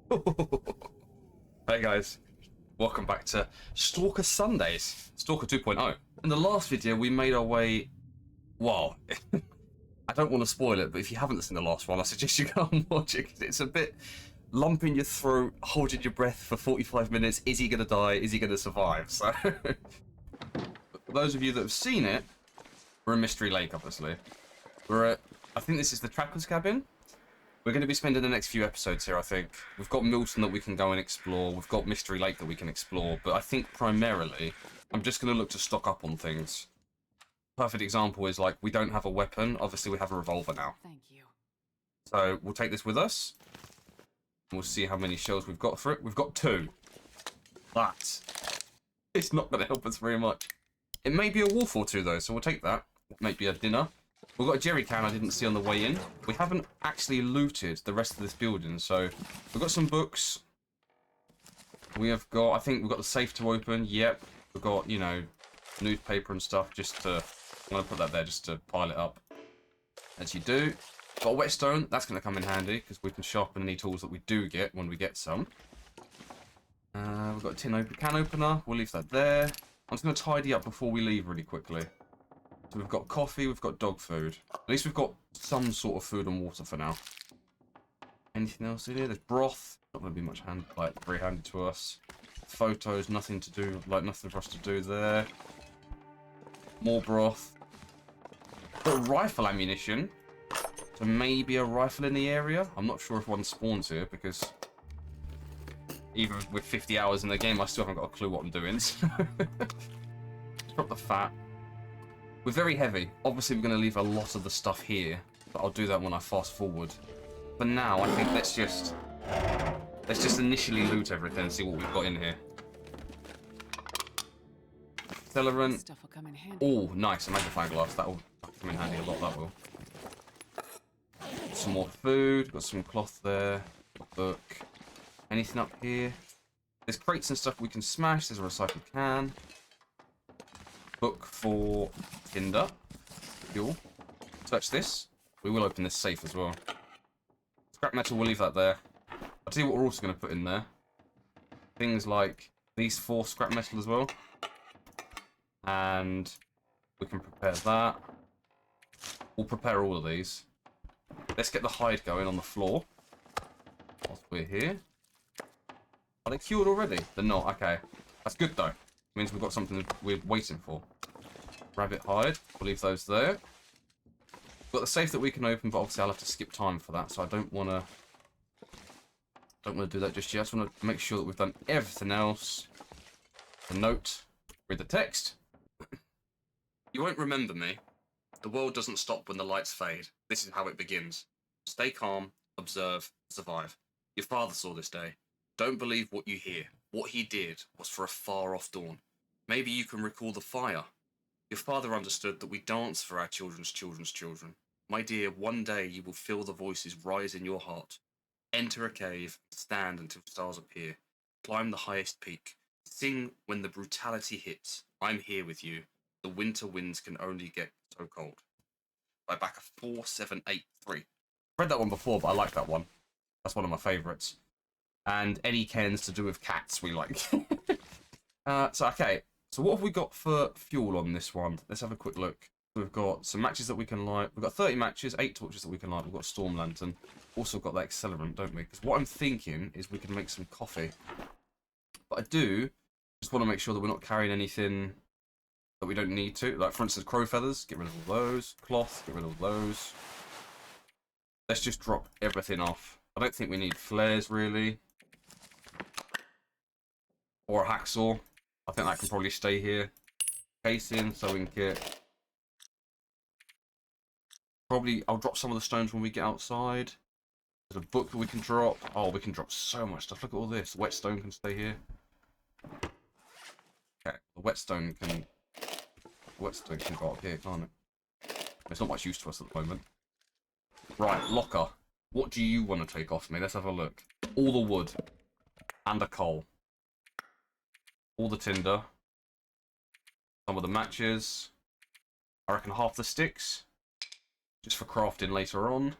Hey guys, welcome back to Stalker Sundays, Stalker 2.0. In the last video, we made our way. Well, I don't want to spoil it, but if you haven't seen the last one, I suggest you go and watch it because it's a bit lump in your throat, holding your breath for 45 minutes. Is he going to die? Is he going to survive? So, for those of you that have seen it, we're in Mystery Lake, obviously. We're at, I think this is the Trapper's Cabin. We're going to be spending the next few episodes here, I think. We've got Milton that we can go and explore. We've got Mystery Lake that we can explore. But I think primarily, I'm just going to look to stock up on things. Perfect example is, like, we don't have a weapon. Obviously, we have a revolver now. Thank you. So we'll take this with us. We'll see how many shells we've got for it. We've got 2. But it's not going to help us very much. It may be a wolf or 2, though, so we'll take that. It may be a dinner. We've got a jerry can I didn't see on the way in. We haven't actually looted the rest of this building, so we've got some books. We have got, I think we've got the safe to open. Yep. We've got, you know, newspaper and stuff just to, I'm going to put that there just to pile it up. As you do. Got a whetstone. That's going to come in handy because we can sharpen any tools that we do get when we get some. We've got a can opener. We'll leave that there. I'm just going to tidy up before we leave really quickly. So we've got coffee, we've got dog food. At least we've got some sort of food and water for now. Anything else in here? There's broth. Not going to be much very handy to us. Photos, nothing to do, nothing for us to do there. More broth. Got rifle ammunition. So maybe a rifle in the area. I'm not sure if one spawns here because even with 50 hours in the game, I still haven't got a clue what I'm doing. Drop the fat. We're very heavy. Obviously, we're going to leave a lot of the stuff here, but I'll do that when I fast forward. For now, I think let's just initially loot everything and see what we've got in here. Accelerant. Stuff will come in handy. Oh, nice. A magnifying glass. That'll come in handy a lot, that will. Some more food. Got some cloth there. Book. Anything up here? There's crates and stuff we can smash. There's a recycled can. Book for tinder. Fuel. Touch this. We will open this safe as well. Scrap metal, we'll leave that there. I'll tell you what we're also going to put in there. Things like these 4 scrap metal as well. And we can prepare that. We'll prepare all of these. Let's get the hide going on the floor. Whilst we're here. Are they cured already? They're not. Okay. That's good though. Means we've got something we're waiting for. Rabbit hide. We'll leave those there. We've got the safe that we can open, but obviously I'll have to skip time for that, so I don't want to do that just yet. I just want to make sure that we've done everything else. The note. Read the text. You won't remember me. The world doesn't stop when the lights fade. This is how it begins. Stay calm, observe, survive. Your father saw this day. Don't believe what you hear. What he did was for a far-off dawn. Maybe you can recall the fire. Your father understood that we dance for our children's children's children. My dear, one day you will feel the voices rise in your heart. Enter a cave, stand until stars appear. Climb the highest peak. Sing when the brutality hits. I'm here with you. The winter winds can only get so cold. By back a 4783. Read that one before, but I like that one. That's one of my favourites. And any Kens to do with cats we like. Okay. So what have we got for fuel on this one? Let's have a quick look. We've got some matches that we can light. We've got 30 matches, 8 torches that we can light. We've got a storm lantern. Also got that accelerant, don't we? Because what I'm thinking is we can make some coffee. But I do just want to make sure that we're not carrying anything that we don't need to. Like, for instance, crow feathers. Get rid of all those. Cloth. Get rid of those. Let's just drop everything off. I don't think we need flares, really. Or a hacksaw. I think that can probably stay here. Casing, sewing kit. Probably, I'll drop some of the stones when we get outside. There's a book that we can drop. Oh, we can drop so much stuff. Look at all this. Whetstone can stay here. Okay, the whetstone can go up here, can't it? It's not much use to us at the moment. Right, locker. What do you want to take off me? Let's have a look. All the wood. And the coal. All the tinder. Some of the matches. I reckon half the sticks. Just for crafting later on.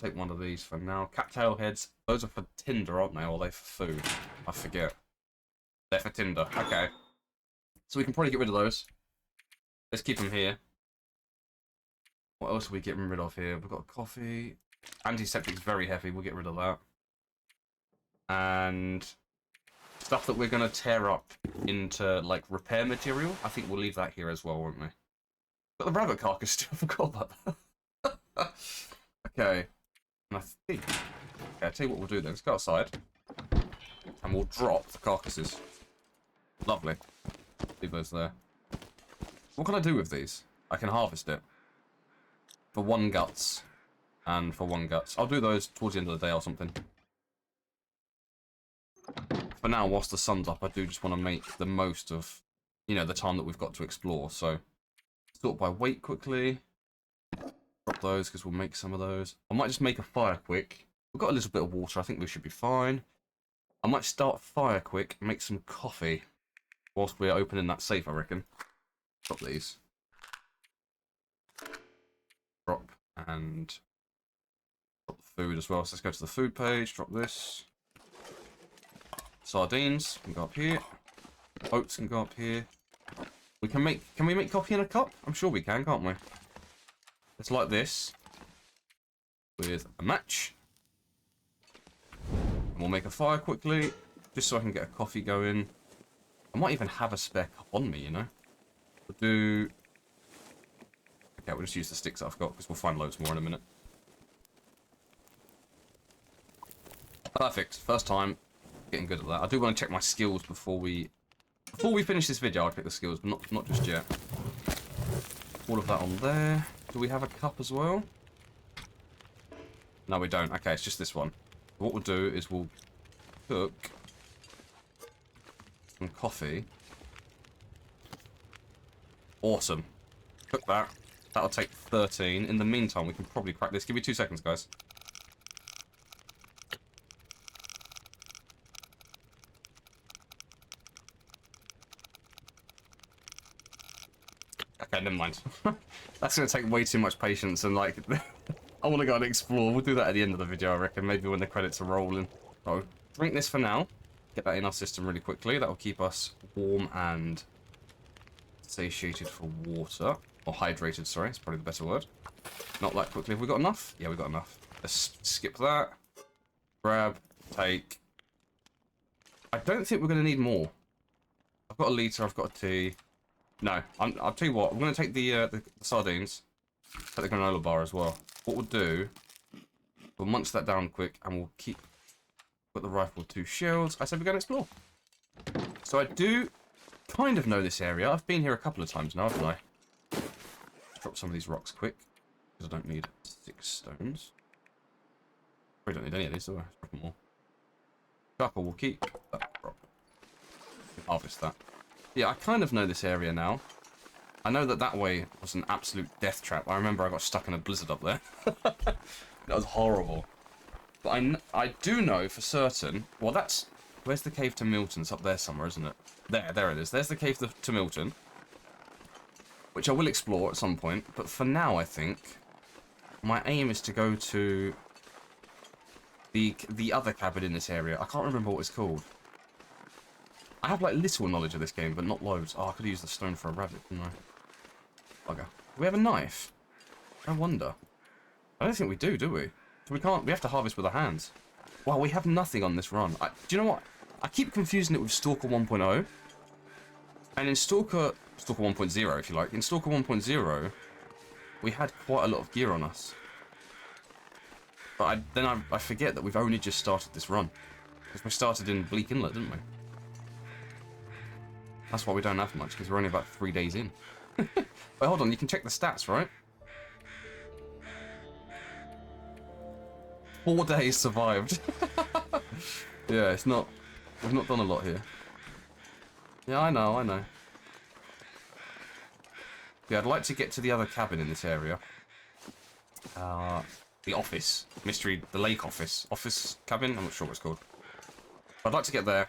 take one of these for now. Cattail heads. Those are for tinder, aren't they? Or are they for food? I forget. They're for tinder. Okay. So we can probably get rid of those. Let's keep them here. What else are we getting rid of here? We've got coffee. Antiseptic's very heavy. We'll get rid of that. And stuff that we're going to tear up into, like, repair material. I think we'll leave that here as well, won't we? Got the rabbit carcass still. I forgot about that. Okay. And I think... Okay, I'll tell you what we'll do then. Let's go outside. And we'll drop the carcasses. Lovely. Leave those there. What can I do with these? I can harvest it. For 1 guts. And for 1 guts. I'll do those towards the end of the day or something. For now, whilst the sun's up, I do just want to make the most of, you know, the time that we've got to explore. So, sort by weight quickly. Drop those, because we'll make some of those. I might just make a fire quick. We've got a little bit of water. I think we should be fine. I might start fire quick and make some coffee. Whilst we're opening that safe, I reckon. Drop these. Drop and drop the food as well. So let's go to the food page. Drop this. Sardines can go up here. Oats can go up here. We can make. Can we make coffee in a cup? I'm sure we can, can't we? It's like this with a match. And we'll make a fire quickly, just so I can get a coffee going. I might even have a spare cup on me, you know. We'll do. Okay, we'll just use the sticks that I've got because we'll find loads more in a minute. Perfect. First time. Getting good at that. I do want to check my skills before we finish this video. I'll check the skills, but not just yet. All of that on there. Do we have a cup as well? No, we don't. Okay, it's just this one. What we'll do is we'll cook some coffee. Awesome. Cook that. That'll take 13. In the meantime, we can probably crack this. Give me 2 seconds, guys. Okay, never mind. That's going to take way too much patience and, like, I want to go and explore. We'll do that at the end of the video, I reckon. Maybe when the credits are rolling. So, drink this for now. Get that in our system really quickly. That will keep us warm and satiated for water. Or hydrated, sorry. It's probably the better word. Not that quickly. Have we got enough? Yeah, we got enough. Let's skip that. Grab. Take. I don't think we're going to need more. I've got a litre. I've got a tea. No, I'll tell you what. I'm going to take the sardines. Take the granola bar as well. What we'll do, we'll munch that down quick, and we'll keep. Got the rifle, 2 shells. I said we're going to explore. So I do kind of know this area. I've been here a couple of times now, haven't I? Drop some of these rocks quick, because I don't need 6 stones. Probably don't need any of these, do I? Drop them all. Charcoal will keep. Drop. Harvest that. Yeah, I kind of know this area now. I know that that way was an absolute death trap. I remember I got stuck in a blizzard up there. That was horrible. But I do know for certain... Well, that's... Where's the cave to Milton? It's up there somewhere, isn't it? There it is. There's the cave to Milton. Which I will explore at some point. But for now, I think... My aim is to go to... The other cabin in this area. I can't remember what it's called. I have, like, little knowledge of this game, but not loads. Oh, I could use the stone for a rabbit, couldn't I? Bugger. Do we have a knife? I wonder. I don't think we do we? So we can't... We have to harvest with our hands. Wow, we have nothing on this run. Do you know what? I keep confusing it with Stalker 1.0. And in Stalker 1.0, if you like. In Stalker 1.0, we had quite a lot of gear on us. But I forget that we've only just started this run. Because we started in Bleak Inlet, didn't we? That's why we don't have much, because we're only about 3 days in. Wait, hold on, you can check the stats, right? 4 days survived. Yeah, it's not... We've not done a lot here. Yeah, I know. Yeah, I'd like to get to the other cabin in this area. The office. The lake office. Office cabin? I'm not sure what it's called. I'd like to get there.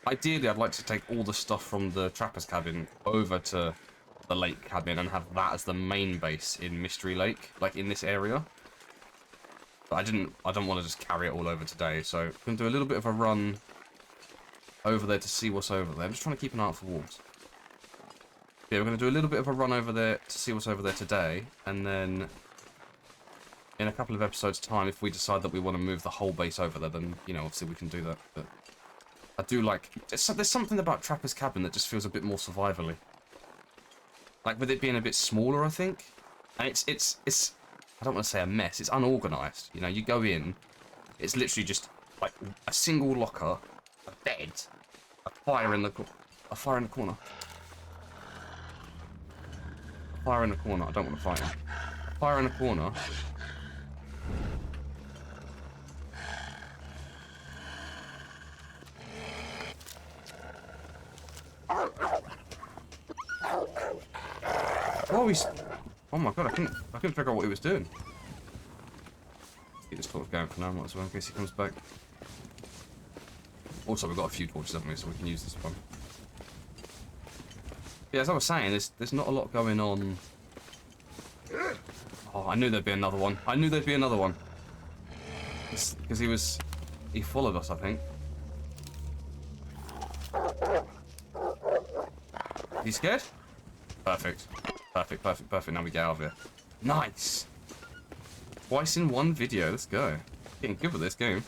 Ideally, I'd like to take all the stuff from the trapper's cabin over to the lake cabin and have that as the main base in Mystery Lake, like in this area. But I don't want to just carry it all over today, so I'm going to do a little bit of a run over there to see what's over there. I'm just trying to keep an eye out for wolves. Yeah, we're going to do a little bit of a run over there to see what's over there today, and then in a couple of episodes' time, if we decide that we want to move the whole base over there, then, you know, obviously we can do that. But I do like... There's something about Trapper's Cabin that just feels a bit more survivally. Like, with it being a bit smaller, I think. And it's I don't want to say a mess, it's unorganised. You know, you go in, it's literally just, like, a single locker, a bed, a fire in the corner. A fire in the corner. A fire in the corner, I don't want to fight him. A fire in the corner. Oh, he's... Oh my god, I couldn't figure out what he was doing. He just thought of going for now, might as well, in case he comes back. Also, we've got a few torches, haven't we, so we can use this one. Yeah, as I was saying, there's not a lot going on. Oh, I knew there'd be another one. I knew there'd be another one. Because he followed us, I think. He's scared? Perfect. Perfect, perfect, perfect. Now we get out of here. Nice! Twice in one video. Let's go. Getting good with this game.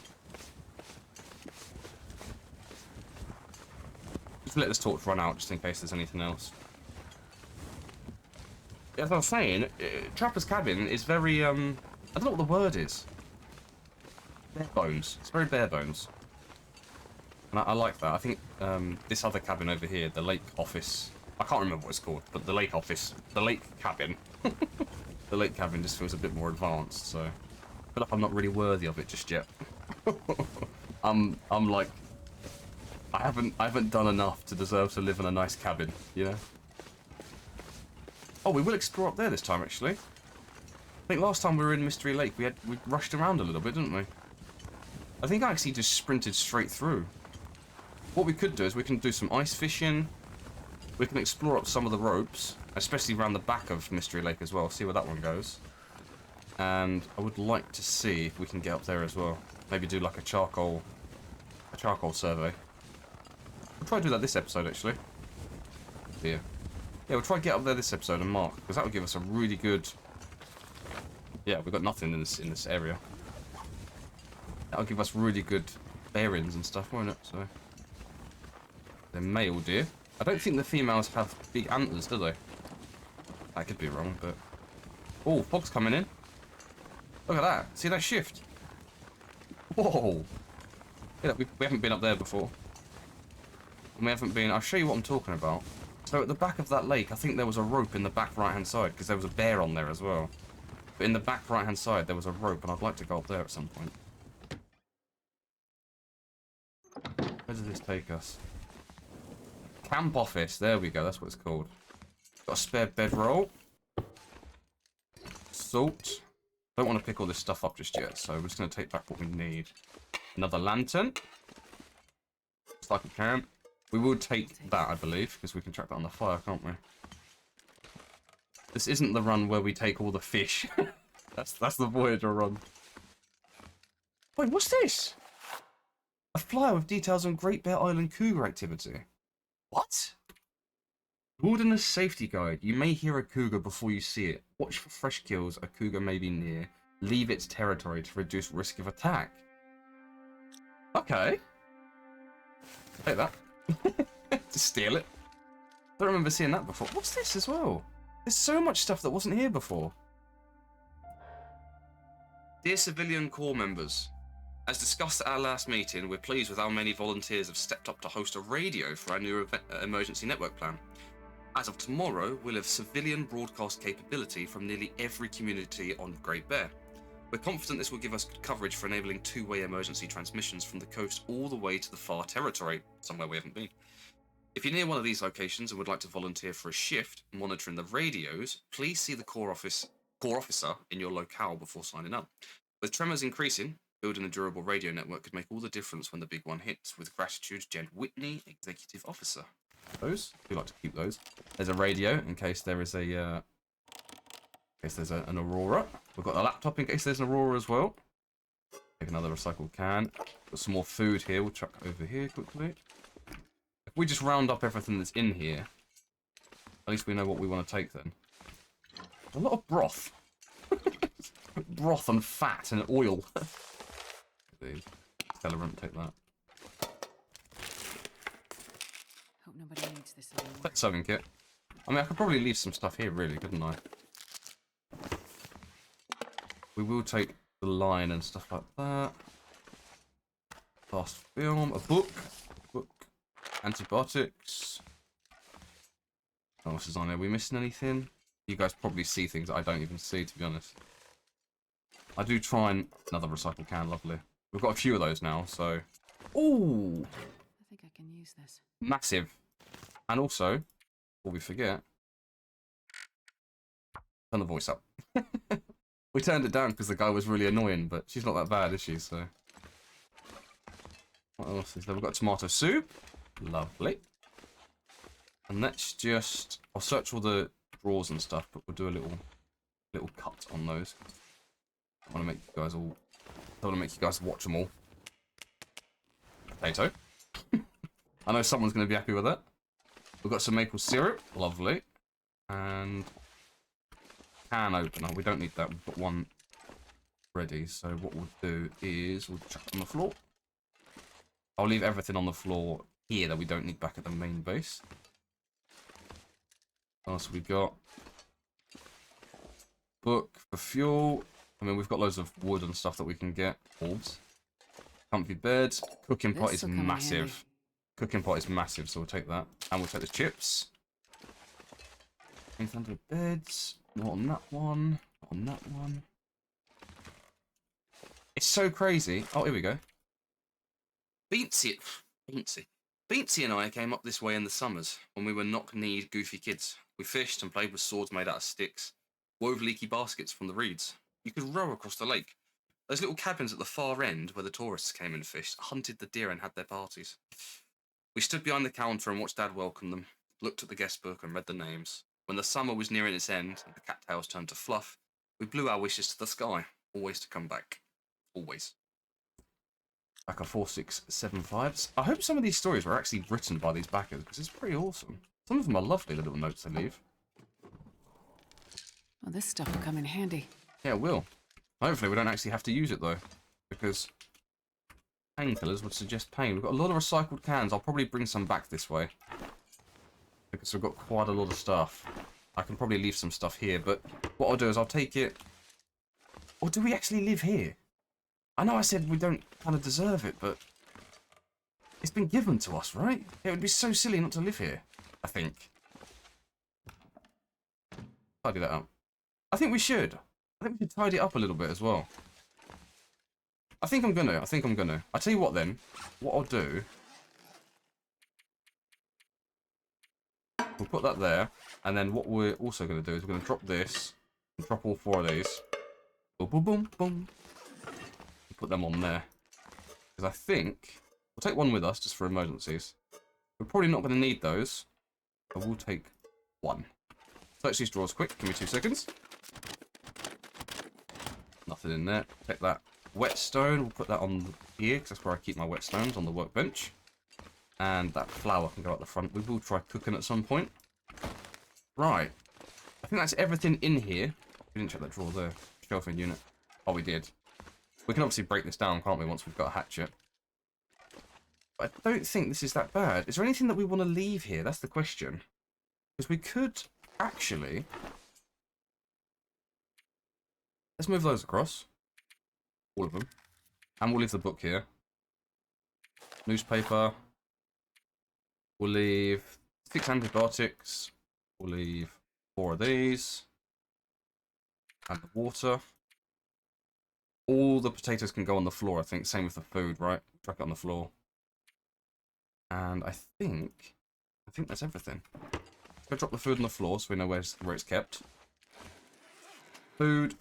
Just let this torch run out just in case there's anything else. As I was saying, Trapper's Cabin is very, I don't know what the word is. Bare bones. It's very bare bones. And I like that. I think this other cabin over here, the lake office... I can't remember what it's called, but the lake office, the lake cabin. The lake cabin just feels a bit more advanced, so I feel like I'm not really worthy of it just yet. I'm like, I haven't done enough to deserve to live in a nice cabin, you know. Oh, we will explore up there this time, actually. I think last time we were in Mystery Lake, we rushed around a little bit, didn't we? I think I actually just sprinted straight through. What we could do is we can do some ice fishing. We can explore up some of the ropes, especially around the back of Mystery Lake as well, see where that one goes. And I would like to see if we can get up there as well. Maybe do like a charcoal survey. We'll try to do that this episode, actually. Yeah, we'll try to get up there this episode and mark, because that would give us a really good... Yeah, we've got nothing in this area. That'll give us really good bearings and stuff, won't it? So they're male deer. I don't think the females have big antlers, do they? I could be wrong, but... Oh, fog's coming in. Look at that. See that shift? Whoa. Yeah, we haven't been up there before. And we haven't been... I'll show you what I'm talking about. So at the back of that lake, I think there was a rope in the back right-hand side, because there was a bear on there as well. But in the back right-hand side, there was a rope, and I'd like to go up there at some point. Where does this take us? Camp office. There we go. That's what it's called. Got a spare bedroll. Salt. Don't want to pick all this stuff up just yet, so we're just going to take back what we need. Another lantern. Looks like a camp. We will take that, I believe, because we can track that on the fire, can't we? This isn't the run where we take all the fish. That's the Voyager run. Wait, what's this? A flyer with details on Great Bear Island cougar activity. What? Wilderness Safety Guide. You may hear a cougar before you see it. Watch for fresh kills. A cougar may be near. Leave its territory to reduce risk of attack. Okay. Take that. Just steal it. I don't remember seeing that before. What's this as well? There's so much stuff that wasn't here before. Dear civilian corps members, as discussed at our last meeting, we're pleased with how many volunteers have stepped up to host a radio for our new emergency network plan. As of tomorrow, we'll have civilian broadcast capability from nearly every community on Great Bear. We're confident this will give us good coverage for enabling two-way emergency transmissions from the coast all the way to the far territory, somewhere we haven't been. If you're near one of these locations and would like to volunteer for a shift monitoring the radios, please see the corps officer in your locale before signing up. With tremors increasing, building a durable radio network could make all the difference when the big one hits. With gratitude, Jen Whitney, Executive Officer. Those, we like to keep those. There's a radio in case there is an aurora. We've got a laptop in case there's an aurora as well. Take another recycled can. Got some more food here. We'll chuck over here quickly. If we just round up everything that's in here, at least we know what we want to take then. A lot of broth. Broth and fat and oil. These. Accelerant, take that. Hope nobody needs this anymore. Pet sewing kit. I mean, I could probably leave some stuff here, really, couldn't I? We will take the line and stuff like that. Fast film, a book. Antibiotics. What else is on there? Are we missing anything? You guys probably see things that I don't even see, to be honest. I do try and... Another recycle can, lovely. We've got a few of those now, so... Ooh! I think I can use this. Massive. And also, before we forget... Turn the voice up. We turned it down because the guy was really annoying, but she's not that bad, is she? So... What else is there? We've got tomato soup. Lovely. And let's just... I'll search all the drawers and stuff, but we'll do a little cut on those. I want to make you guys all... I want to make you guys watch them all. Potato. I know someone's going to be happy with that. We've got some maple syrup. Lovely. And... Can opener. We don't need that. We've got one ready. So what we'll do is we'll chuck it on the floor. I'll leave everything on the floor here that we don't need back at the main base. What else have we got? Book for fuel. I mean, we've got loads of wood and stuff that we can get. Bulbs. Comfy bed. Cooking pot is massive. Cooking pot is massive, so we'll take that. And we'll take the chips. Things under beds. Not on that one. Not on that one. It's so crazy. Oh, here we go. Beatsy and I came up this way in the summers when we were knock-kneed, goofy kids. We fished and played with swords made out of sticks, wove leaky baskets from the reeds. You could row across the lake. Those little cabins at the far end where the tourists came and fished, hunted the deer and had their parties. We stood behind the counter and watched Dad welcome them, looked at the guest book and read the names. When the summer was nearing its end and the cattails turned to fluff, we blew our wishes to the sky, always to come back. Always. Backer 4675. I hope some of these stories were actually written by these backers, because it's pretty awesome. Some of them are lovely, the little notes they leave. Well, this stuff will come in handy. Yeah, it will. Hopefully we don't actually have to use it, though, because painkillers would suggest pain. We've got a lot of recycled cans. I'll probably bring some back this way, because we've got quite a lot of stuff. I can probably leave some stuff here, but what I'll do is I'll take it... Or do we actually live here? I know I said we don't kind of deserve it, but it's been given to us, right? It would be so silly not to live here, I think. Tidy that up. I think we should. I think we should tidy it up a little bit as well. I think I'm gonna. I'll tell you what then. What I'll do... We'll put that there, and then what we're also going to do is we're going to drop this, and drop all four of these. Boom, boom, boom, boom. Put them on there, because I think we'll take one with us just for emergencies. We're probably not going to need those, but we'll take one. Search these drawers quick. Give me 2 seconds. Nothing in there. Take that whetstone. We'll put that on here, because that's where I keep my whetstones, on the workbench. And that flour can go at the front. We will try cooking at some point. Right. I think that's everything in here. We didn't check that drawer there. Shelving unit. Oh, we did. We can obviously break this down, can't we, once we've got a hatchet. But I don't think this is that bad. Is there anything that we want to leave here? That's the question. Because we could actually... Let's move those across. All of them. And we'll leave the book here. Newspaper. We'll leave 6 antibiotics. We'll leave 4 of these. And the water. All the potatoes can go on the floor, I think. Same with the food, right? Chuck it on the floor. And I think that's everything. Go drop the food on the floor so we know where it's kept. Food.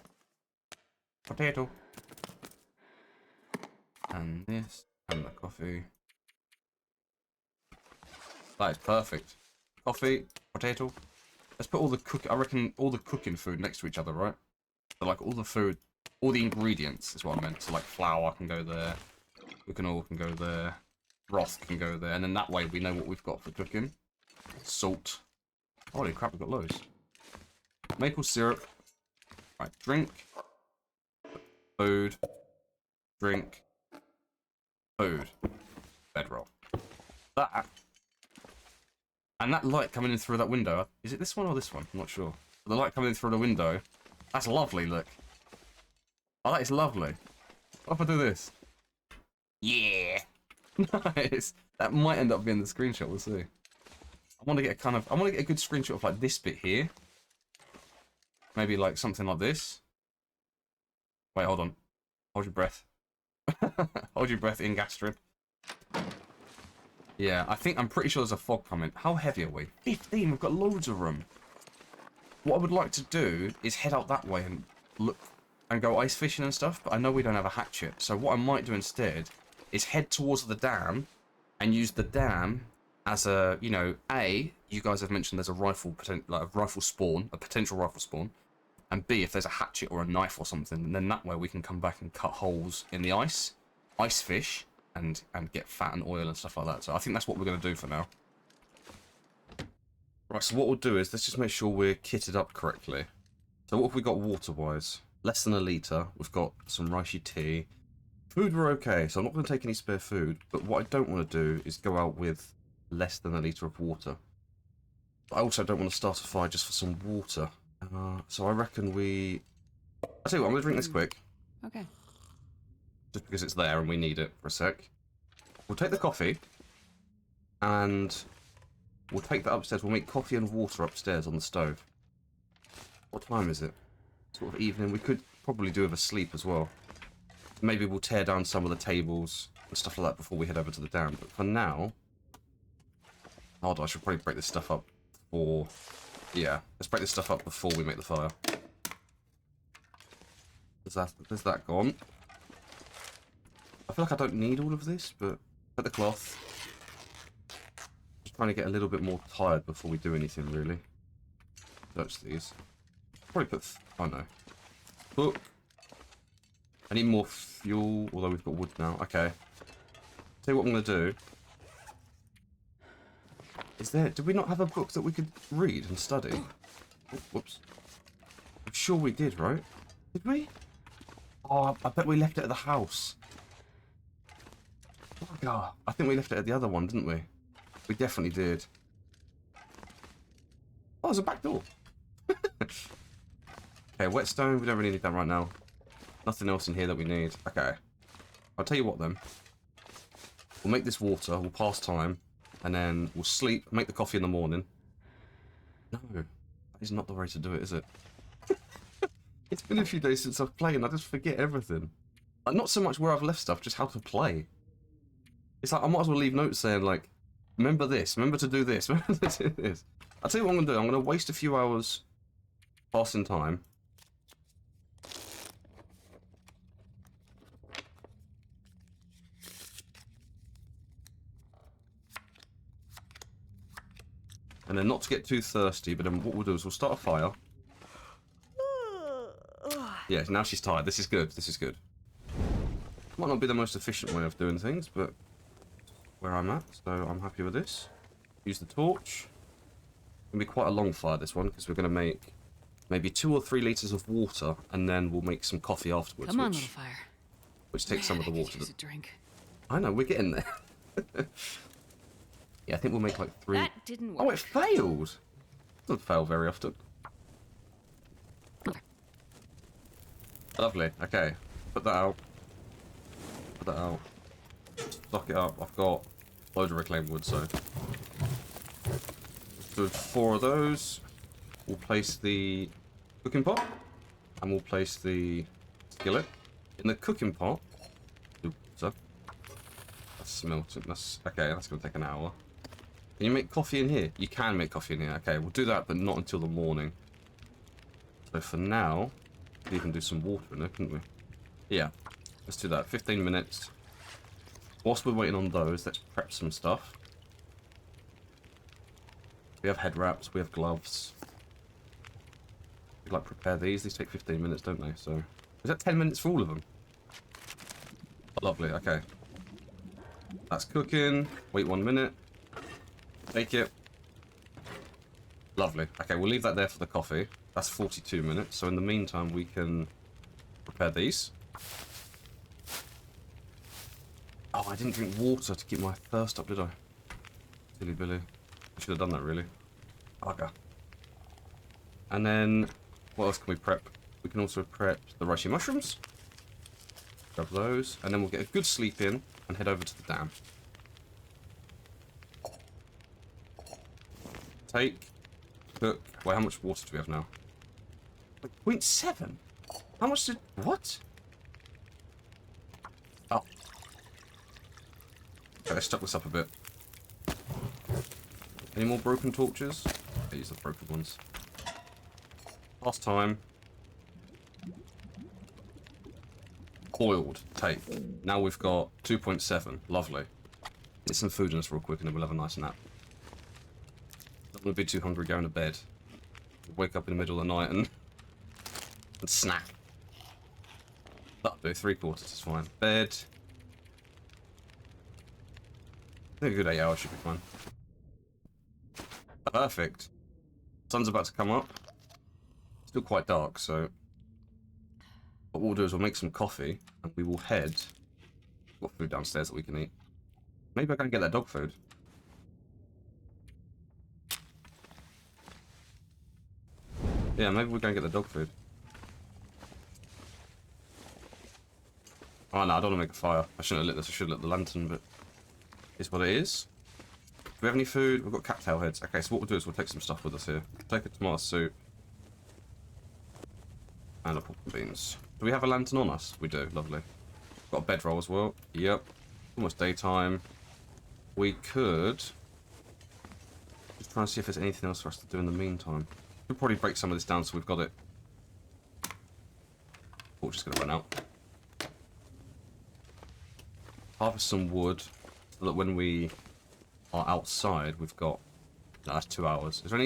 Potato. And this. And the coffee. That is perfect. Coffee. Potato. Let's put all the I reckon all the cooking food next to each other, right? So like all the food All the ingredients is what I meant. So like flour can go there. Cooking oil can go there. Broth can go there. And then that way we know what we've got for cooking. Salt. Holy crap, we've got loads. Maple syrup. Right, drink. Food. Drink. Food. Bedroll. That. And that light coming in through that window. Is it this one or this one? I'm not sure. But the light coming in through the window. That's lovely, look. Oh, that is lovely. What if I do this? Yeah. Nice. That might end up being the screenshot, we'll see. I want to get a good screenshot of like this bit here. Maybe like something like this. Wait, hold on. Hold your breath. Hold your breath in gas strip. Yeah, I'm pretty sure there's a fog coming. How heavy are we? 15, we've got loads of room. What I would like to do is head out that way and look and go ice fishing and stuff, but I know we don't have a hatchet. So what I might do instead is head towards the dam and use the dam as a, you know, you guys have mentioned there's a rifle, like a rifle spawn, a potential rifle spawn, and B, if there's a hatchet or a knife or something, and then that way we can come back and cut holes in the ice fish, and get fat and oil and stuff like that. So I think that's what we're going to do for now. Right, so what we'll do is, let's just make sure we're kitted up correctly. So what have we got water-wise? Less than a litre. We've got some ricey tea. Food we're okay, so I'm not going to take any spare food, but what I don't want to do is go out with less than a litre of water. But I also don't want to start a fire just for some water. So I reckon I'll tell you what, I'm going to drink this quick. Okay. Just because it's there and we need it for a sec. We'll take the coffee, and we'll take that upstairs. We'll make coffee and water upstairs on the stove. What time is it? Sort of evening. We could probably do with a sleep as well. Maybe we'll tear down some of the tables and stuff like that before we head over to the dam. But for now... Hold on, I should probably break this stuff up before... Yeah, let's break this stuff up before we make the fire. There's that gone. I feel like I don't need all of this, but... Put the cloth. Just trying to get a little bit more tired before we do anything, really. Touch these. Probably put... Oh, no. Book. I need more fuel, although we've got wood now. Okay. Tell you what I'm going to do. Did we not have a book that we could read and study? Oh, whoops. I'm sure we did, right? Did we? Oh, I bet we left it at the house. Oh, God. I think we left it at the other one, didn't we? We definitely did. Oh, there's a back door. Okay, whetstone. We don't really need that right now. Nothing else in here that we need. Okay. I'll tell you what then. We'll make this water. We'll pass time. And then we'll sleep. Make the coffee in the morning. No. That is not the way to do it, is it? It's been a few days since I've played and I just forget everything. Like, not so much where I've left stuff, just how to play. It's like, I might as well leave notes saying, like, remember this, remember to do this, remember to do this. I'll tell you what I'm going to do. I'm going to waste a few hours passing time. And then not to get too thirsty, but then what we'll do is we'll start a fire. Yeah, now she's tired. This is good. This is good. Might not be the most efficient way of doing things, but where I'm at, so I'm happy with this. Use the torch. It's going to be quite a long fire, this one, because we're going to make maybe 2 or 3 litres of water, and then we'll make some coffee afterwards. Come on, little fire. Which takes some of the water. Use a drink. I know, we're getting there. Yeah, I think we'll make like 3. That didn't work. Oh, it failed! Doesn't fail very often. Lovely. Okay. Put that out. Put that out. Stock it up. I've got loads of reclaimed wood, so. Let's do 4 of those. We'll place the cooking pot. And we'll place the skillet. In the cooking pot. That's smelting. That's okay, that's gonna take an hour. Can you make coffee in here? You can make coffee in here. Okay, we'll do that, but not until the morning. So for now, we could even do some water in there, couldn't we? Yeah, let's do that. 15 minutes. Whilst we're waiting on those, let's prep some stuff. We have head wraps, we have gloves. We like prepare these. These take 15 minutes, don't they? So Is that 10 minutes for all of them? Lovely, okay. That's cooking. Wait 1 minute. Take it. Lovely. Okay, we'll leave that there for the coffee. That's 42 minutes. So in the meantime, we can prepare these. Oh, I didn't drink water to keep my thirst up, did I? Silly Billy. I should have done that, really. Bugger. And then, what else can we prep? We can also prep the reishi mushrooms. Grab those. And then we'll get a good sleep in and head over to the dam. Take. Cook. Wait, how much water do we have now? Like 0.7? How much did... What? Oh. Okay, let's stuck this up a bit. Any more broken torches? These are the broken ones. Last time. Boiled. Take. Now we've got 2.7. Lovely. Get some food in us real quick and then we'll have a nice nap. Don't want to be too hungry going to bed. Wake up in the middle of the night and snack. That'll do. 3/4 is fine. Bed. I think a good 8 hours should be fine. Perfect. Sun's about to come up. Still quite dark, so what we'll do is we'll make some coffee and we will head. We've got food downstairs that we can eat. Maybe I can get that dog food. Yeah, maybe we're going to get the dog food. Oh no, I don't want to make a fire. I shouldn't have lit this, I should have lit the lantern, but it's what it is. Do we have any food? We've got cattail heads. Okay, so what we'll do is we'll take some stuff with us here. Take a tomato soup. And a pork and beans. Do we have a lantern on us? We do, lovely. Got a bedroll as well. Yep. Almost daytime. We could just try and see if there's anything else for us to do in the meantime. We'll probably break some of this down so we've got it. We're just going to run out. Harvest some wood so that when we are outside we've got... No, that's 2 hours. Is there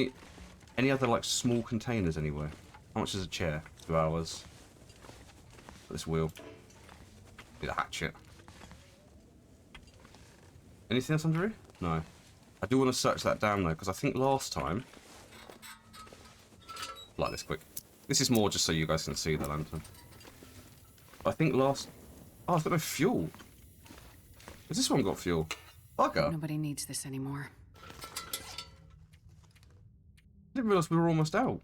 any other like small containers anywhere? How much is a chair? 2 hours. This wheel. Need a hatchet. Anything else under here? No. I do want to search that down though, because I think last time... Light this quick. This is more just so you guys can see the lantern. I think last... Oh, I've got no fuel. Has this one got fuel? Bugger. Nobody needs this anymore. I didn't realise we were almost out.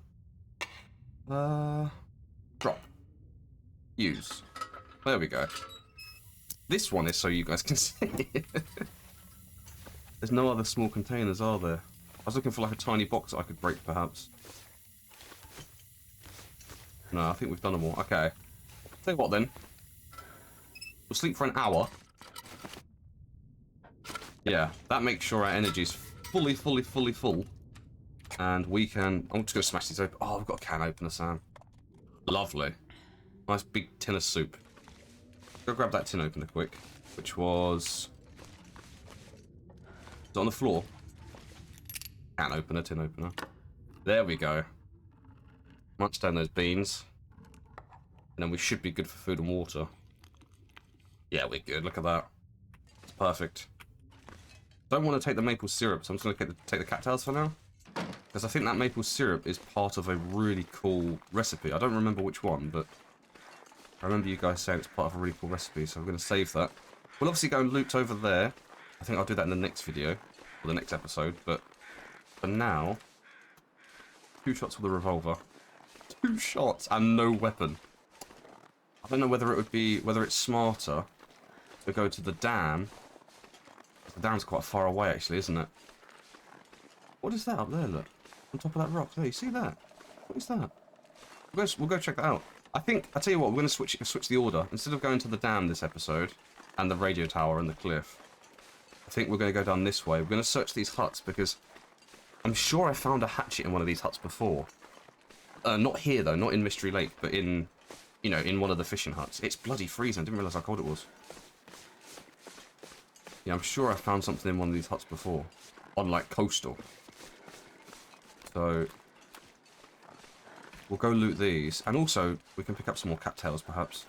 Drop. Use. There we go. This one is so you guys can see. There's no other small containers, are there? I was looking for like a tiny box that I could break, perhaps. No, I think we've done them all. Okay. Tell you what then. We'll sleep for an hour. Yeah, that makes sure our energy's fully full. And we can... I'm just going to smash these open. Oh, we've got a can opener, Sam. Lovely. Nice big tin of soup. Go grab that tin opener quick. Which was... Is it on the floor? Can opener, tin opener. There we go. Munch down those beans. And then we should be good for food and water. Yeah, we're good. Look at that. It's perfect. Don't want to take the maple syrup, so I'm just going to take the cattails for now. Because I think that maple syrup is part of a really cool recipe. I don't remember which one, but I remember you guys saying it's part of a really cool recipe, so I'm going to save that. We'll obviously go and loot over there. I think I'll do that in the next video, or the next episode, but for now, 2 shots with a revolver. 2 shots and no weapon. I don't know whether it's smarter to go to the dam. The dam's quite far away, actually, isn't it? What is that up there, look? On top of that rock. There, you see that? What is that? We'll go check that out. I think, I'll tell you what, we're going to switch the order. Instead of going to the dam this episode, and the radio tower and the cliff, I think we're going to go down this way. We're going to search these huts, because I'm sure I found a hatchet in one of these huts before. Not here, though, not in Mystery Lake, but in, you know, in one of the fishing huts. It's bloody freezing. I didn't realise how cold it was. Yeah, I'm sure I found something in one of these huts before. On, like, coastal. So, we'll go loot these. And also, we can pick up some more cattails, perhaps.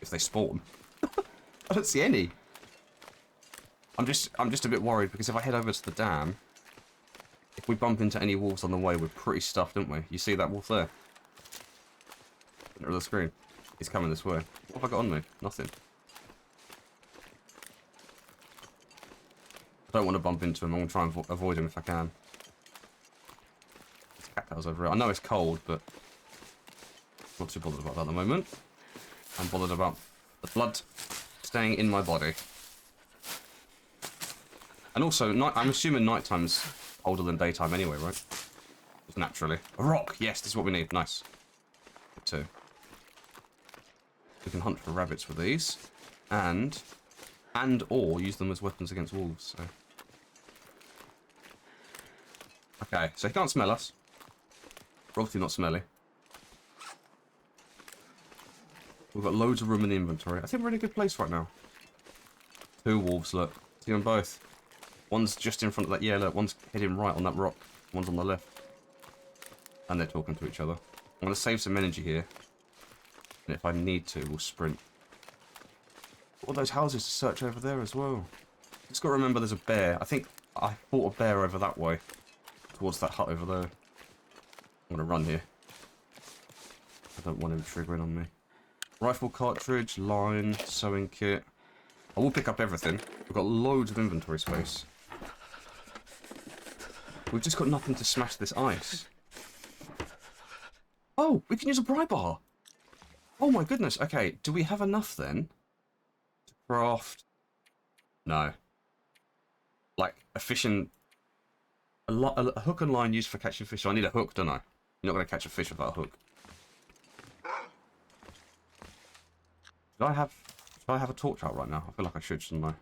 If they spawn. I don't see any. I'm just a bit worried, because if I head over to the dam, if we bump into any wolves on the way, we're pretty stuffed, aren't we? You see that wolf there? Center of the screen. He's coming this way. What have I got on me? Nothing. I don't want to bump into him. I'm going to try and avoid him if I can. There's cattails over here. I know it's cold, but I'm not too bothered about that at the moment. I'm bothered about the blood staying in my body. And also, I'm assuming nighttime's older than daytime anyway, right? Just naturally. A rock! Yes, this is what we need. Nice. Good too. We can hunt for rabbits with these. And/or use them as weapons against wolves, so. Okay, so he can't smell us. We're obviously not smelly. We've got loads of room in the inventory. I think we're in a good place right now. 2 wolves, look. See them both. One's just in front of that. Yeah, look, one's heading right on that rock. One's on the left. And they're talking to each other. I'm going to save some energy here. And if I need to, we'll sprint. All those houses to search over there as well. Just got to remember there's a bear. I think I fought a bear over that way. Towards that hut over there. I'm going to run here. I don't want him triggering on me. Rifle cartridge, line, sewing kit. I will pick up everything. We've got loads of inventory space. We've just got nothing to smash this ice. Oh, we can use a pry bar. Oh my goodness. Okay, do we have enough then to craft? No. Like a fishing, a hook and line used for catching fish. So I need a hook, don't I? You're not going to catch a fish without a hook. Should I have a torch out right now? I feel like I should, shouldn't I?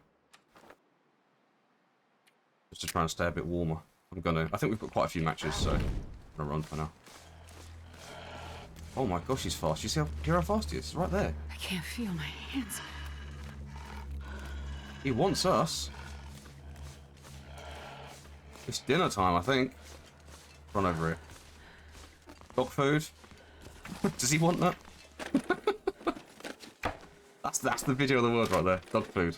Just to try and stay a bit warmer. I think we've got quite a few matches, so I'm gonna run for now. Oh my gosh, he's fast. You see how fast he is? Right there. I can't feel my hands. He wants us. It's dinner time, I think. Run over here. Dog food. Does he want that? That's the video of the world right there. Dog food.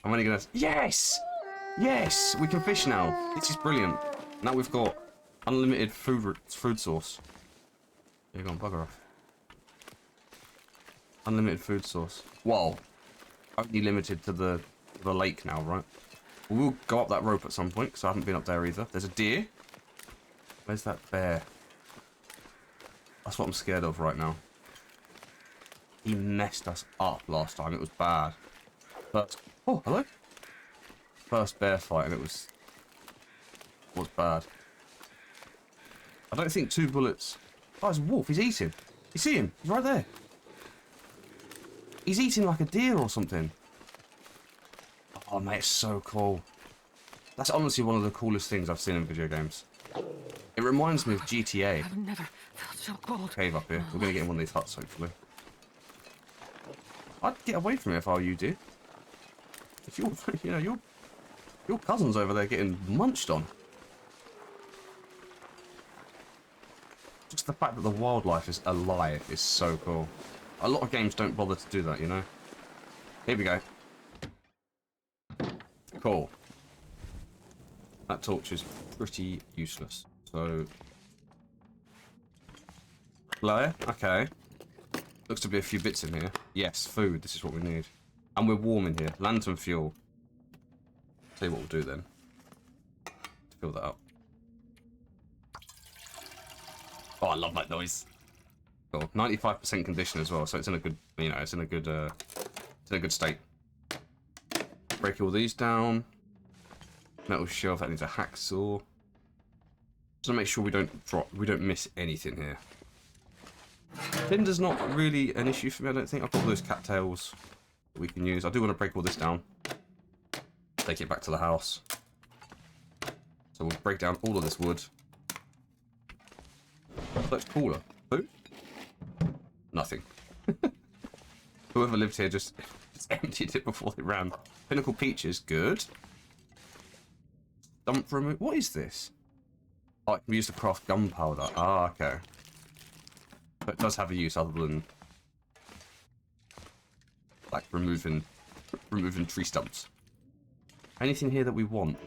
I'm only gonna. Yes! Yes! We can fish now. This is brilliant. Now we've got unlimited food source. There you go, bugger off. Unlimited food source. Whoa. Only limited to the lake now, right? We'll go up that rope at some point, because I haven't been up there either. There's a deer. Where's that bear? That's what I'm scared of right now. He messed us up last time. It was bad. Oh, hello. First bear fight, and it was bad. I don't think 2 bullets. Oh, it's a wolf. He's eating. You see him? He's right there. He's eating like a deer or something. Oh, mate, it's so cool. That's honestly one of the coolest things I've seen in video games. It reminds me of GTA. I've never felt so cold. Cave up here. We're going to get in one of these huts, hopefully. I'd get away from it if I were you, dude. If you're, you know, your cousin's over there getting munched on. Just the fact that the wildlife is alive is so cool. A lot of games don't bother to do that, you know? Here we go. Cool. That torch is pretty useless. So... Layer? Okay. Looks to be a few bits in here. Yes, food. This is what we need. And we're warm in here. Lantern fuel. Tell you what we'll do then. Fill that up. Oh, I love that noise. Cool. 95% condition as well, so it's in a good, you know, it's in a good state. Break all these down. Metal shelf, that needs a hacksaw. Just to make sure we don't miss anything here. Tinder's not really an issue for me, I don't think. I've got those cattails that we can use. I do want to break all this down. Take it back to the house. So we'll break down all of this wood. That's cooler. Food? Nothing. Whoever lived here just emptied it before they ran. Pinnacle peaches, good. Dump remove. What is this? Oh, it can be used to craft gunpowder. Ah, okay. But it does have a use other than like removing tree stumps. Anything here that we want?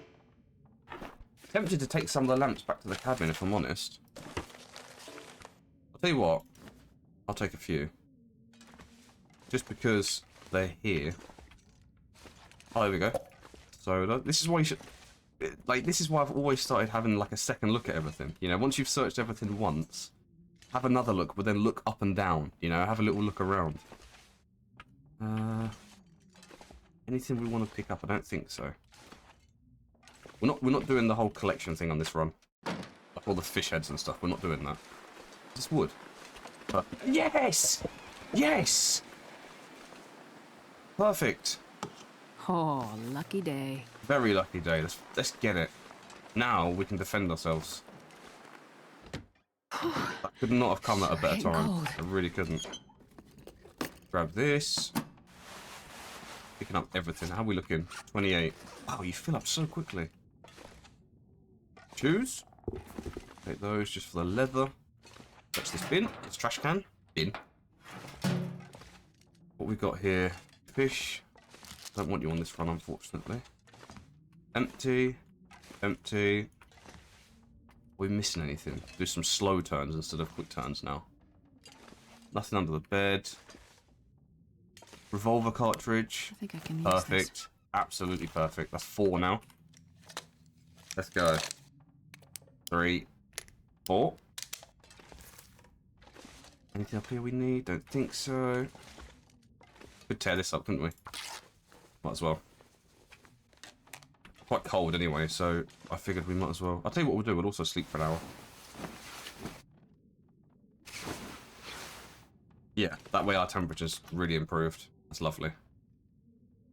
Tempted to take some of the lamps back to the cabin, if I'm honest. I'll tell you what. I'll take a few. Just because they're here. Oh, there we go. So this is why you should... Like, this is why I've always started having, like, a second look at everything. You know, once you've searched everything once, have another look, but then look up and down. You know, have a little look around. Anything we want to pick up? I don't think so. We're not doing the whole collection thing on this run. Like all the fish heads and stuff. We're not doing that. Just wood. Yes! Yes! Perfect. Oh, lucky day. Very lucky day. Let's get it. Now we can defend ourselves. That could not have come at a better time. Cold. I really couldn't. Grab this. Picking up everything. How are we looking? 28. Wow, you fill up so quickly. Shoes. Take those just for the leather. Touch this bin. This trash can. Bin. What we got here? Fish. Don't want you on this run, unfortunately. Empty. Empty. Are we missing anything? Do some slow turns instead of quick turns now. Nothing under the bed. Revolver cartridge. I think I can use Perfect. this. Absolutely perfect. That's 4 now. Let's go. 3, 4. Anything up here we need? Don't think so. Could tear this up, couldn't we? Might as well. Quite cold anyway, so I figured we might as well. I'll tell you what we'll do. We'll also sleep for an hour. Yeah, that way our temperature's really improved. That's lovely.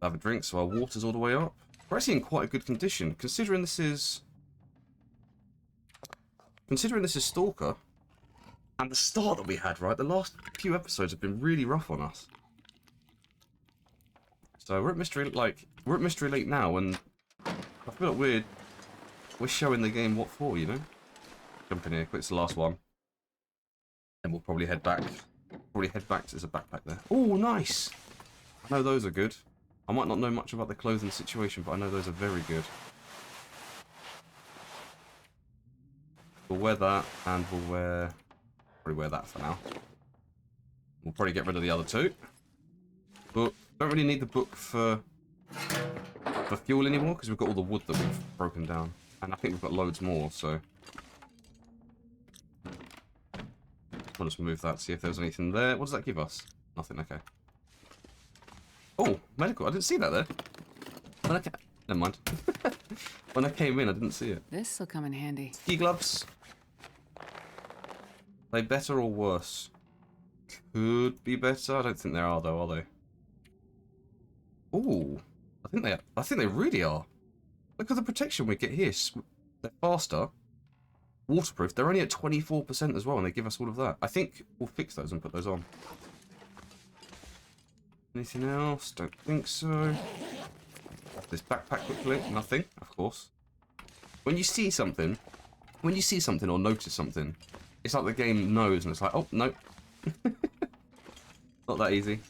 Have a drink, so our water's all the way up. We're actually in quite a good condition, considering this is Stalker. And the start that we had, right? The last few episodes have been really rough on us. So we're at Mystery Lake now, and I feel like we're showing the game what for, you know? Jump in here, quick, it's the last one. And we'll probably head back. There's a backpack there. Oh, nice! I know those are good. I might not know much about the clothing situation, but I know those are very good. We'll wear that, and we'll probably wear that for now. We'll probably get rid of the other two. But don't really need the book for fuel anymore, because we've got all the wood that we've broken down. And I think we've got loads more, so... I'll just move that, see if there's anything there. What does that give us? Nothing, okay. Oh, medical. I didn't see that there. Never mind. When I came in, I didn't see it. This'll come in handy. Ski gloves. Are they better or worse? Could be better. I don't think they are, though, are they? Ooh. I think they really are. Look at the protection we get here. They're faster. Waterproof. They're only at 24% as well, and they give us all of that. I think we'll fix those and put those on. Anything else? Don't think so. This backpack quickly. Nothing, of course. When you see something or notice something, it's like the game knows, and it's like, oh, no. Not that easy.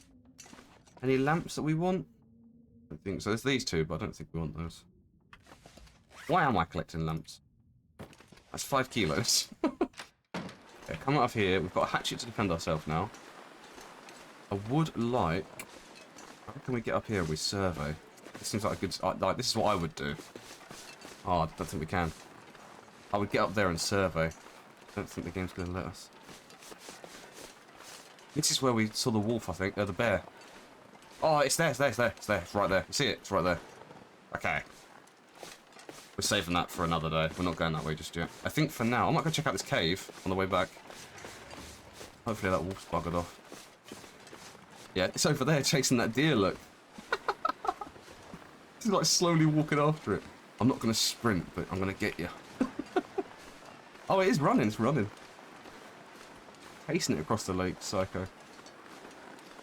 Any lamps that we want? I don't think so. There's these two, but I don't think we want those. Why am I collecting lamps? That's 5 kilos. Okay, come out of here. We've got a hatchet to defend ourselves now. I would like... How can we get up here and we survey? This seems like a good... Like, this is what I would do. Oh, I don't think we can. I would get up there and survey. I don't think the game's going to let us. This is where we saw the wolf, I think. The bear. Oh, it's there, it's there, it's there, it's there. It's right there. You see it? It's right there. Okay. We're saving that for another day. We're not going that way just yet. I think for now, I might go check out this cave on the way back. Hopefully that wolf's buggered off. Yeah, it's over there chasing that deer, look. He's like slowly walking after it. I'm not going to sprint, but I'm going to get you. Oh, it is running, it's running. Chasing it across the lake, psycho.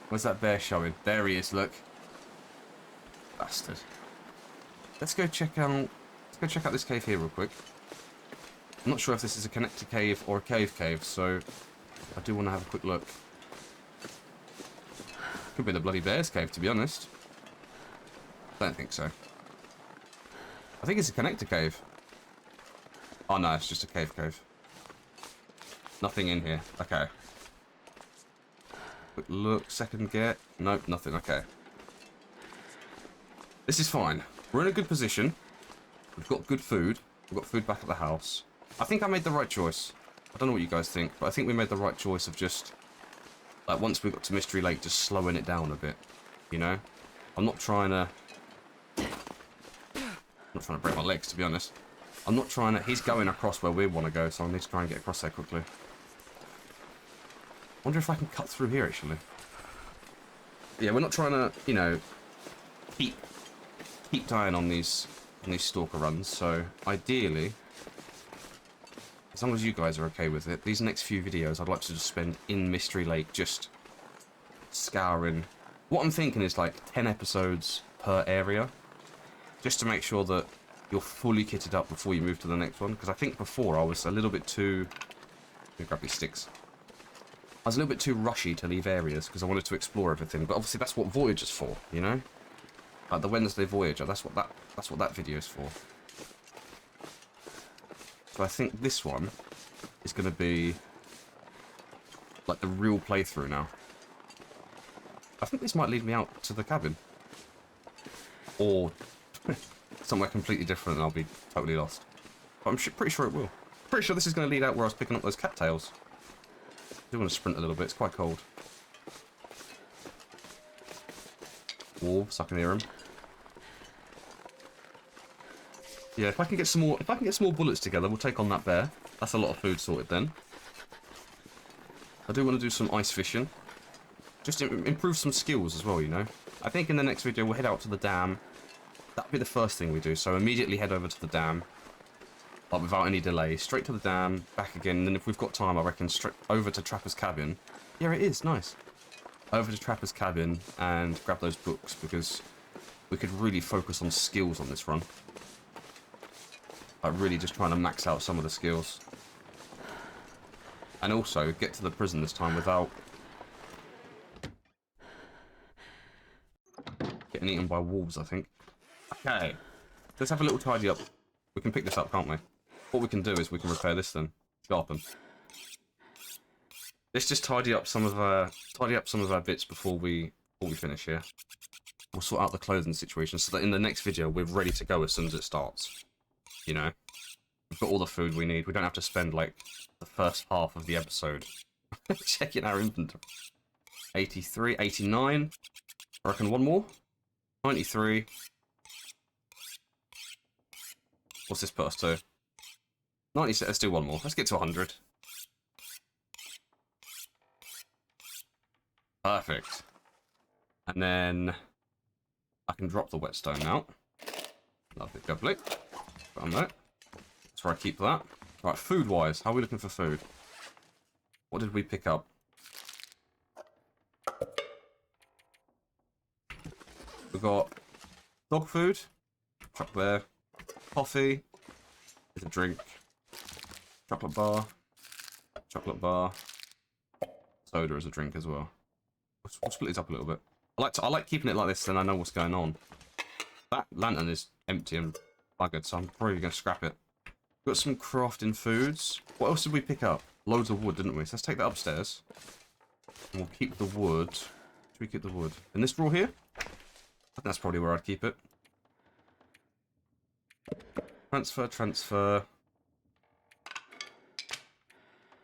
Where's that bear showing? There he is, look. Bastard. Let's go check out this cave here real quick. I'm not sure if this is a connector cave or a cave, so I do want to have a quick look. Could be the bloody bear's cave, to be honest. Don't think so. I think it's a connector cave. Oh no, it's just a cave. Nothing in here. Okay. Quick look, second get. Nope, nothing. Okay. This is fine. We're in a good position. We've got good food. We've got food back at the house. I think I made the right choice. I don't know what you guys think, but I think we made the right choice of just, like, once we got to Mystery Lake, just slowing it down a bit. You know? I'm not trying to break my legs, to be honest. I'm not trying to... He's going across where we want to go, so I need to try and get across there quickly. I wonder if I can cut through here, actually. Yeah, we're not trying to, you know, keep dying on these stalker runs, so ideally, as long as you guys are okay with it, these next few videos I'd like to just spend in Mystery Lake, just scouring. What I'm thinking is like 10 episodes per area, just to make sure that you're fully kitted up before you move to the next one, because I think before I was a little bit too... Let me grab these sticks. I was a little bit too rushy to leave areas, because I wanted to explore everything, but obviously that's what Voyager's for, you know? Like the Wednesday Voyager, that's what that video is for. So I think this one is going to be like the real playthrough now. I think this might lead me out to the cabin. Or somewhere completely different and I'll be totally lost. But I'm pretty sure it will. Pretty sure this is going to lead out where I was picking up those cattails. I do want to sprint a little bit, it's quite cold. Wolves, I can hear them. Yeah, if I can get some more bullets together, we'll take on that bear. That's a lot of food sorted then. I do want to do some ice fishing. Just improve some skills as well, you know. I think in the next video we'll head out to the dam. That'll be the first thing we do. So immediately head over to the dam. Like without any delay. Straight to the dam, back again. And then if we've got time, I reckon straight over to Trapper's cabin. Yeah, it is. Nice. Over to Trapper's cabin and grab those books because we could really focus on skills on this run. Like really just trying to max out some of the skills. And also get to the prison this time without getting eaten by wolves, I think. Okay. Let's have a little tidy up. We can pick this up, can't we? What we can do is we can repair this then. Sharpen. Let's just tidy up some of our bits before we finish here. We'll sort out the clothing situation so that in the next video we're ready to go as soon as it starts. You know, we've got all the food we need. We don't have to spend like the first half of the episode checking our inventory. 83, 89. I reckon one more. 93. What's this put us to? 96. Let's do one more. Let's get to 100. Perfect. And then I can drop the whetstone now. Lovely, lovely. Put on there. That's where I keep that. Right, food-wise, how are we looking for food? What did we pick up? We've got dog food, chuck there, coffee, is a drink, chocolate bar, soda as a drink as well. We'll split it up a little bit. I like keeping it like this, then I know what's going on. That lantern is empty and buggered, so I'm probably going to scrap it. Got some crafting foods. What else did we pick up? Loads of wood, didn't we? So let's take that upstairs. And we'll keep the wood. Should we keep the wood? In this drawer here? I think that's probably where I'd keep it. Transfer.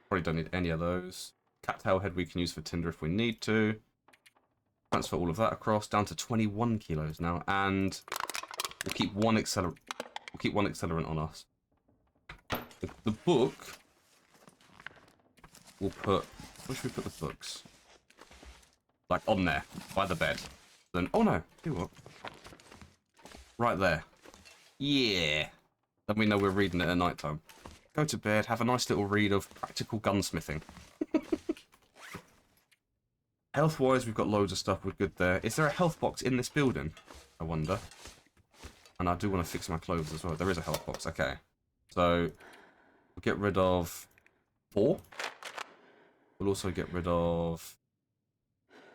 Probably don't need any of those. Cattail head we can use for tinder if we need to. Transfer all of that across, down to 21 kilos now, and we'll keep one accelerant. We'll keep one accelerant on us. The book. We'll put. Where should we put the books? Like on there, by the bed. Then, oh no, do what? Right there. Yeah. Then we know we're reading it at night time. Go to bed, have a nice little read of practical gunsmithing. Health-wise, we've got loads of stuff. We're good there. Is there a health box in this building? I wonder. And I do want to fix my clothes as well. There is a health box. Okay. So, we'll get rid of 4. We'll also get rid of...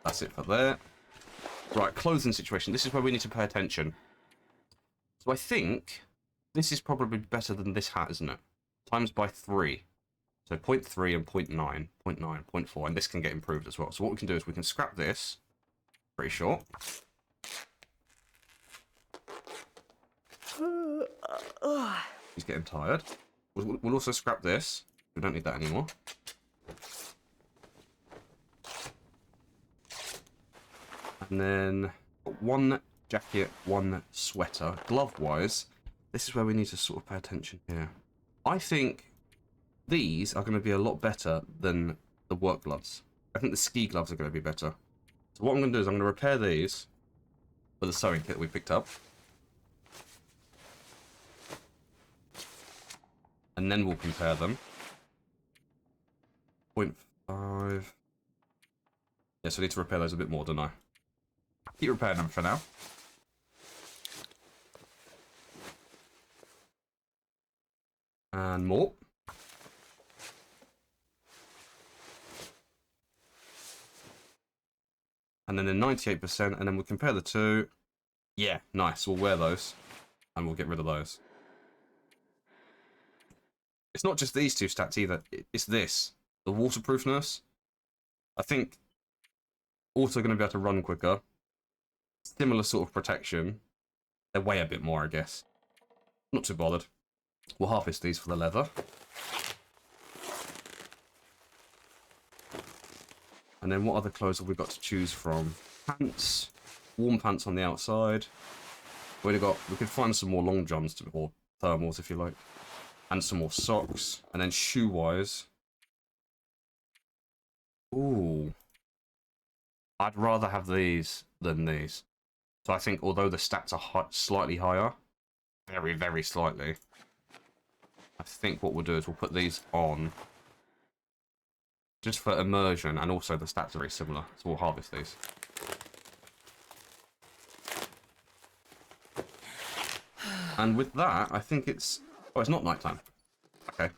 That's it for there. Right, clothing situation. This is where we need to pay attention. So I think this is probably better than this hat, isn't it? Times by 3. So 0.3 and 0.9, 0.9, 0.4, and this can get improved as well. So what we can do is we can scrap this. Pretty short. He's getting tired. We'll also scrap this. We don't need that anymore. And then one jacket, one sweater. Glove-wise, this is where we need to sort of pay attention here. I think these are going to be a lot better than the work gloves. I think the ski gloves are going to be better. So what I'm going to do is I'm going to repair these with the sewing kit that we picked up. And then we'll compare them. 0.5. Yes, I need to repair those a bit more, don't I? Keep repairing them for now. And more. And then 98%, and then we'll compare the two. Yeah, nice. We'll wear those, and we'll get rid of those. It's not just these two stats either. It's this. The waterproofness. I think also going to be able to run quicker. Similar sort of protection. They weigh a bit more, I guess. Not too bothered. We'll harvest these for the leather. And then what other clothes have we got to choose from? Pants. Warm pants on the outside. We could find some more long johns or thermals if you like. And some more socks. And then shoe-wise. Ooh. I'd rather have these than these. So I think although the stats are slightly higher, very, very slightly, I think what we'll do is we'll put these on just for immersion, and also the stats are very similar, so we'll harvest these. And with that, I think it's... Oh, it's not nighttime. Okay.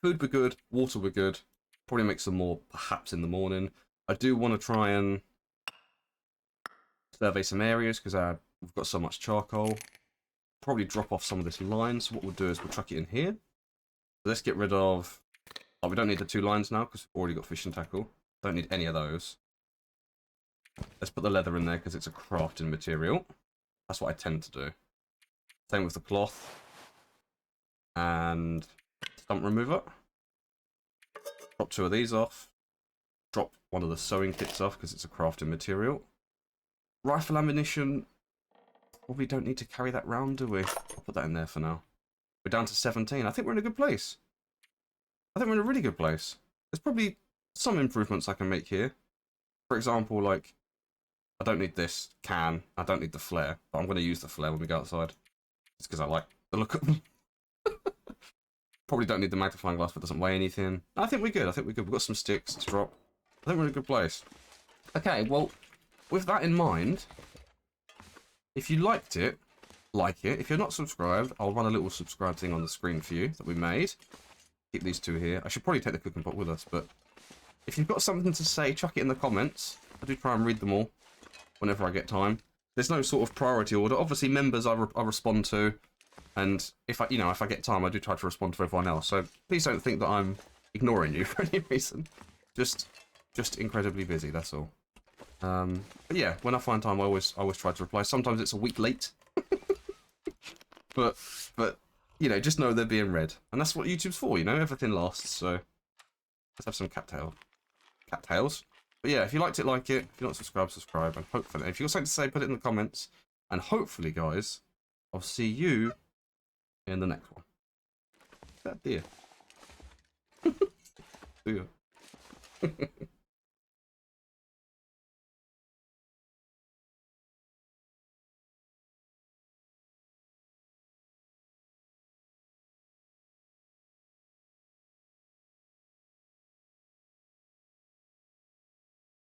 Food were good, water were good. Probably make some more, perhaps, in the morning. I do want to try and survey some areas, because we've got so much charcoal. Probably drop off some of this line, so what we'll do is we'll chuck it in here. So let's get rid of... Oh, we don't need the 2 lines now, because we've already got fishing tackle. Don't need any of those. Let's put the leather in there, because it's a crafting material. That's what I tend to do. Same with the cloth. And stump remover. Drop 2 of these off. Drop one of the sewing kits off, because it's a crafting material. Rifle ammunition. Probably don't need to carry that round, do we? I'll put that in there for now. We're down to 17. I think we're in a good place. I think we're in a really good place. There's probably some improvements I can make here. For example, like, I don't need this can. I don't need the flare. But I'm going to use the flare when we go outside. It's because I like the look of them. Probably don't need the magnifying glass, but it doesn't weigh anything. I think we're good. I think we're good. We've got some sticks to drop. I think we're in a good place. Okay, well, with that in mind, if you liked it, like it. If you're not subscribed, I'll run a little subscribe thing on the screen for you that we made. Keep these 2 here. I should probably take the cooking pot with us, but if you've got something to say, chuck it in the comments. I do try and read them all whenever I get time. There's no sort of priority order. Obviously, members I respond to, and if I get time, I do try to respond to everyone else. So please don't think that I'm ignoring you for any reason. Just incredibly busy. That's all. But yeah, when I find time, I always try to reply. Sometimes it's a week late, but you know, just know they're being read, and that's what YouTube's for. You know, everything lasts. So let's have some cat tails. But yeah, if you liked it, like it. If you're not subscribed, subscribe, and hopefully, if you've got something to say, put it in the comments. And hopefully, guys, I'll see you in the next one. That deer. See ya.